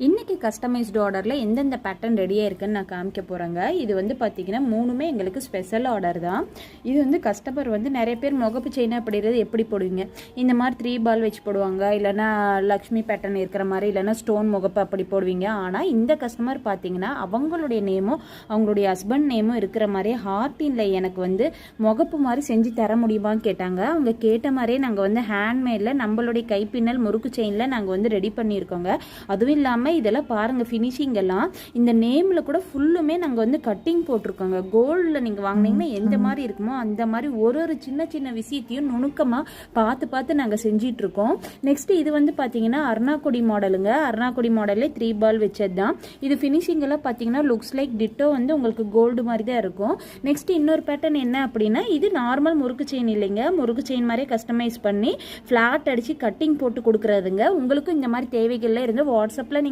இன்றைக்கி கஸ்டமைஸ்டு ஆர்டரில் எந்தெந்த பேட்டர்ன் ரெடியாக இருக்குன்னு நான் காமிக்க போகிறேங்க. இது வந்து பார்த்திங்கன்னா மூணுமே எங்களுக்கு ஸ்பெஷல் ஆர்டர் தான். இது வந்து கஸ்டமர் வந்து நிறைய பேர் முகப்பு செயினாக அப்படிங்கிறது எப்படி போடுவீங்க, இந்த மாதிரி 3 பால் வச்சு போடுவாங்க, இல்லைனா லக்ஷ்மி பேட்டர்ன் இருக்கிற மாதிரி, இல்லைனா ஸ்டோன் முகப்பு அப்படி போடுவீங்க. ஆனால் இந்த கஸ்டமர் பார்த்திங்கன்னா அவங்களுடைய நேமும் அவங்களுடைய ஹஸ்பண்ட் நேமும் இருக்கிற மாதிரி ஹார்டின்ல எனக்கு வந்து முகப்பு மாதிரி செஞ்சு தர முடியுமான்னு கேட்டாங்க. அவங்க கேட்ட மாதிரியே நாங்கள் வந்து ஹேண்ட்மேடில் நம்மளுடைய கைப்பின்னல் முறுக்கு செயினில் நாங்கள் வந்து ரெடி பண்ணியிருக்கோங்க. அதுவும் இல்லாமல் இதெல்லாம் பாருங்க, ஃபினிஷிங் எல்லாம் இந்த நேம்ல கூட ஃபுல்லுமே நாங்க வந்து கட்டிங் போட்டிருக்கோங்க. கோல்ட்ல நீங்க வாங்குனீங்கன்னா எந்த மாதிரி இருக்குமோ அந்த மாதிரி ஒரு சின்ன சின்ன விஷயத்தையும் நுணுக்கமா பார்த்து நாங்க செஞ்சிட்டு இருக்கோம். நெக்ஸ்ட் இது வந்து பாத்தீங்கன்னா அருணாக்குடி மாடலுங்க. அருணாக்குடி மாடல்ல 3 பால் வச்சது தான். இது ஃபினிஷிங் எல்லாம் பாத்தீங்கன்னா லுக்ஸ் லைக் டிட்டோ வந்து உங்களுக்கு கோல்டு மாதிரி தான் இருக்கும். நெக்ஸ்ட் இன்னொரு பேட்டர்ன் என்ன அப்படின்னா, இது நார்மல் முறுக்கு செயின் இல்லைங்க, முறுக்கு செயின் மாதிரியே கஸ்டமைஸ் பண்ணி ஃபிளாட் அடிச்சு கட்டிங் போட்டு கொடுக்கறதுங்க. உங்களுக்கும் இந்த மாதிரி தேவைகள்ல இருந்து வாட்ஸ்அப்ல நீங்க